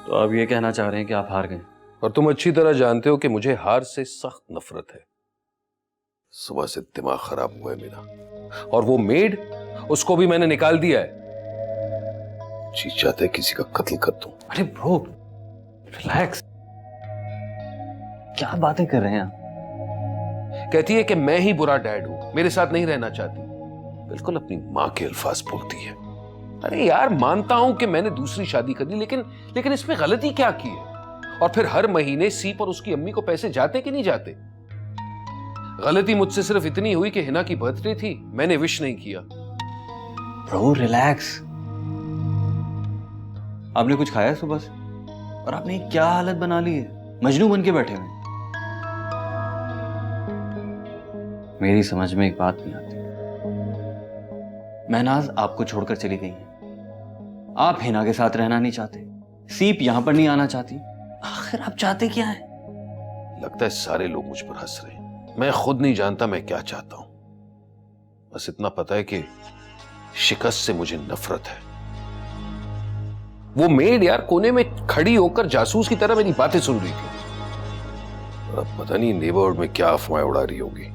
तो आप ये कहना चाह रहे हैं कि आप हार गए? और तुम अच्छी तरह जानते हो कि मुझे हार से सख्त नफरत है। सुबह से दिमाग खराब हुआ है मेरा, और वो मेड, उसको भी मैंने निकाल दिया है। जी चाहते किसी का कत्ल कर दूं। अरे ब्रो, रिलैक्स। क्या बातें कर रहे हैं आप? कहती है कि मैं ही बुरा डैड हूं, मेरे साथ नहीं रहना चाहती। बिल्कुल अपनी मां के अल्फाज बोलती है। अरे यार, मानता हूं कि मैंने दूसरी शादी कर ली, लेकिन इसमें गलती क्या की है? और फिर हर महीने सीप और उसकी अम्मी को पैसे जाते कि नहीं जाते? गलती मुझसे सिर्फ इतनी हुई कि हिना की बर्थडे थी, मैंने विश नहीं किया। Bro relax. आपने कुछ खाया सुबह से? और आपने क्या हालत बना ली है, मजनू बन के बैठे हुए। मेरी समझ में एक बात नहीं आती। महनाज आपको छोड़कर चली गई है, आप हिना के साथ रहना नहीं चाहते, सीप यहां पर नहीं आना चाहती, आखिर आप चाहते क्या है? लगता है सारे लोग मुझ पर हंस रहे हैं। मैं खुद नहीं जानता मैं क्या चाहता हूं। बस इतना पता है कि शिकस्त से मुझे नफरत है। वो मेड यार कोने में खड़ी होकर जासूस की तरह मेरी बातें सुन रही थी। अब पता नहीं नेबरहुड में क्या अफवाहें उड़ा रही होगी।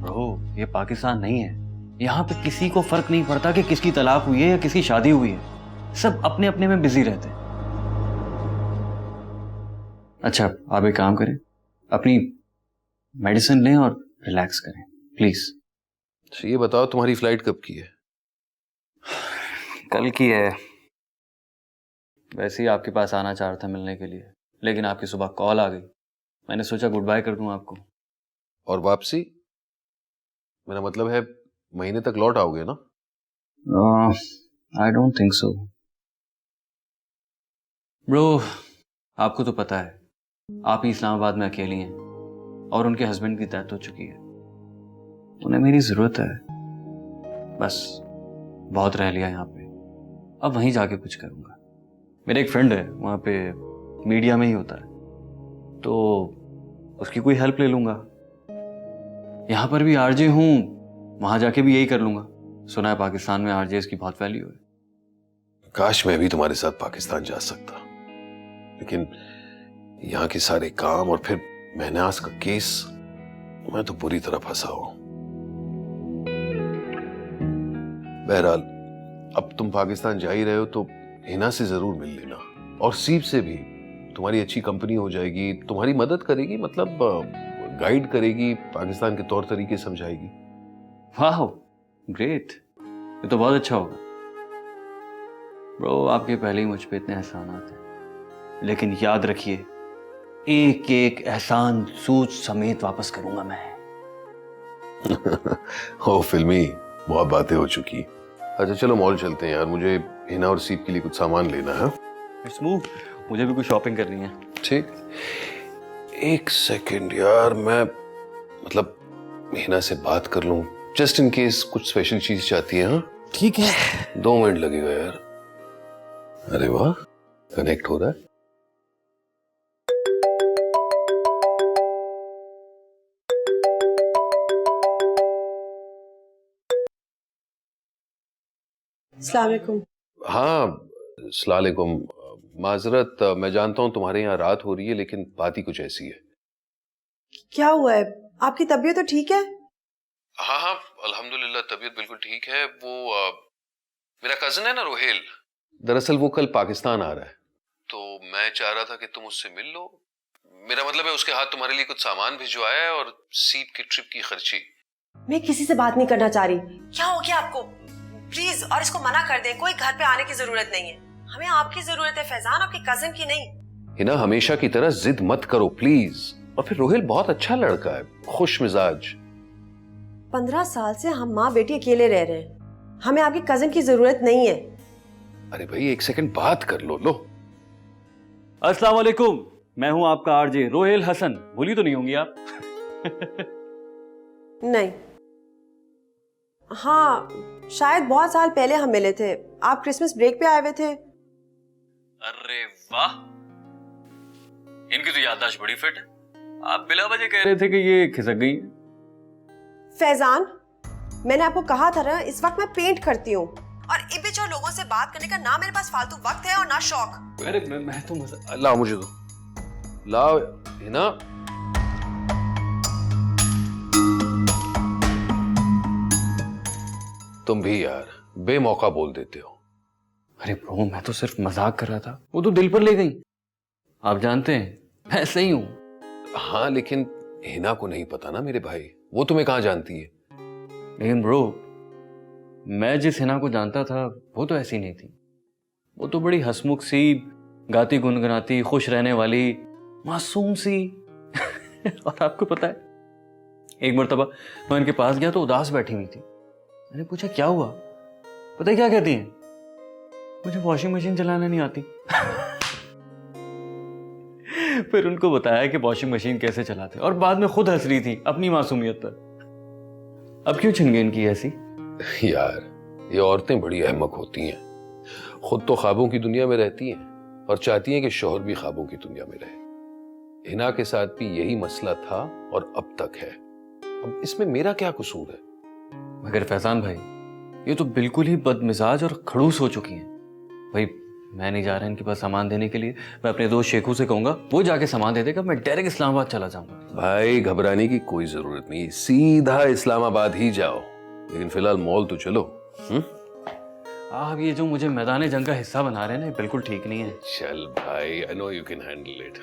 ब्रो, ये पाकिस्तान नहीं है। यहां पे किसी को फर्क नहीं पड़ता कि किसकी तलाक हुई है या किसकी शादी हुई है। सब अपने अपने में बिजी रहते हैं। अच्छा, आप एक काम करें, अपनी मेडिसिन लें और रिलैक्स करें प्लीज। तो ये बताओ, तुम्हारी फ्लाइट कब की है? कल की है। वैसे ही आपके पास आना चाह रहा था मिलने के लिए, लेकिन आपकी सुबह कॉल आ गई। मैंने सोचा गुड बाय कर दूं आपको। और वापसी? मेरा मतलब है महीने तक लौट आओगे ना? I don't think so bro. आपको तो पता है, आप ही इस्लामाबाद में अकेली हैं और उनके हस्बैंड की डेथ हो चुकी है। उन्हें मेरी जरूरत है। बस बहुत रह लिया यहाँ पे, अब वहीं जाके कुछ करूंगा। मेरा एक फ्रेंड है वहां पे, मीडिया में ही होता है, तो उसकी कोई हेल्प ले लूंगा। यहां पर भी आरजे हूं, वहां जाके भी यही कर लूंगा। सुना है पाकिस्तान में आरजे की बहुत वैल्यू है। काश मैं भी तुम्हारे साथ पाकिस्तान जा सकता, लेकिन यहाँ के सारे काम और फिर महनाज का केस, मैं तो पूरी तरह फंसा हूं। बहरहाल, अब तुम पाकिस्तान जा ही रहे हो तो हिना से जरूर मिल लेना, और सीप से भी। तुम्हारी अच्छी कंपनी हो जाएगी, तुम्हारी मदद करेगी, मतलब गाइड करेगी, पाकिस्तान के तौर तरीके समझाएगी। वाह ग्रेट, ये तो बहुत अच्छा होगा। ब्रो, आपके पहले ही मुझ पे इतने एहसानात हैं, लेकिन याद रखिए, एक एक एहसान सूद समेत वापस करूंगा मैं। हो फिल्मी, बहुत बातें हो चुकी। अच्छा चलो मॉल चलते हैं यार, मुझे हिना और सीप के लिए कुछ सामान लेना है। इट्स मूव, मुझे भी कुछ शॉपिंग करनी है। ठीक, एक सेकंड यार, मैं मतलब हिना से बात कर लूं, जस्ट इन केस कुछ स्पेशल चीज चाहती है। हाँ ठीक है, 2 मिनट लगेगा यार। अरे वाह, कनेक्ट हो रहा है। अस्सलाम वालेकुम। हाँ, अस्सलाम वालेकुम। माजरत, मैं जानता हूँ तुम्हारे यहाँ रात हो रही है, लेकिन बात ही कुछ ऐसी है। क्या हुआ है? आपकी तबीयत तो ठीक है? हाँ हाँ, अल्हम्दुलिल्लाह तबीयत बिल्कुल ठीक है। वो मेरा कजन है ना रोहेल, दरअसल वो कल पाकिस्तान आ रहा है, तो मैं चाह रहा था कि तुम उससे मिल लो। मेरा मतलब है उसके हाथ तुम्हारे लिए कुछ सामान भिजवाया है, और सीप की ट्रिप की खर्ची। मैं किसी से बात नहीं करना चाह रही। क्या हो गया आपको? प्लीज, और इसको मना कर दें, कोई घर पे आने की जरूरत नहीं है। हमें आपकी जरूरत है फैजान, आपके कजन की नहीं। हिना, हमेशा की तरह जिद मत करो प्लीज। और फिर रोहेल बहुत अच्छा लड़का है, खुश मिजाज। 15 साल से हम माँ बेटी अकेले रह रहे हैं, हमें आपके कजन की जरूरत नहीं है। अरे भाई एक सेकंड बात कर लो। अस्सलाम वालेकुम, मैं हूं आपका आरजे रोहेल हसन। भूली तो नहीं होंगी आप? नहीं, हाँ शायद बहुत साल पहले हम मिले थे, आप क्रिसमस ब्रेक पे आए हुए थे। अरे वाह, इनकी तो याददाश्त बड़ी फिट है। आप बिला वजह कह रहे थे कि ये खिसक गई। फैजान, मैंने आपको कहा था ना, इस वक्त मैं पेंट करती हूँ, और इबिच और लोगों से बात करने का ना मेरे पास फालतू वक्त है और ना शौक। अरे मैं तो मजा। लाओ मुझे दो, लाओ हिना। तुम भी यार बेमौका बोल देते हो। अरे ब्रो मैं तो सिर्फ मजाक कर रहा था, वो तो दिल पर ले गई। आप जानते हैं मैं ऐसे ही हूं। हाँ लेकिन हिना को नहीं पता ना मेरे भाई, वो तुम्हें कहाँ जानती है। लेकिन ब्रो मैं जिस हिना को जानता था वो तो ऐसी नहीं थी। वो तो बड़ी हंसमुख सी, गाती गुनगुनाती, खुश रहने वाली, मासूम सी। और आपको पता है एक मर्तबा मैं उनके पास गया तो उदास बैठी हुई थी। मैंने पूछा क्या हुआ, पता है क्या कहती हैं, मुझे वॉशिंग मशीन चलाना नहीं आती। फिर उनको बताया कि वॉशिंग मशीन कैसे चलाते और बाद में खुद हंस रही थी अपनी मासूमियत पर। अब क्यों छिनगेन की ऐसी। यार ये औरतें बड़ी अहमक होती हैं, खुद तो ख्वाबों की दुनिया में रहती हैं और चाहती हैं कि शौहर भी ख्वाबों की दुनिया में रहे। हिना के साथ भी यही मसला था और अब तक है। अब इसमें मेरा क्या कसूर है। मगर फैजान भाई ये तो बिल्कुल ही बदमिजाज और खड़ूस हो चुकी हैं। भाई मैं नहीं जा रहा इनके पास सामान देने के लिए, मैं अपने दोस्त शेखू से कहूंगा वो जाके सामान दे देगा, मैं डायरेक्ट इस्लामाबाद चला जाऊंगा। भाई घबराने की कोई जरूरत नहीं, सीधा इस्लामाबाद ही जाओ, लेकिन फिलहाल मॉल तो चलो। आप ये जो मुझे मैदान जंग का हिस्सा बना रहे हैं ना बिल्कुल ठीक नहीं है। चल भाई, I know you can handle it.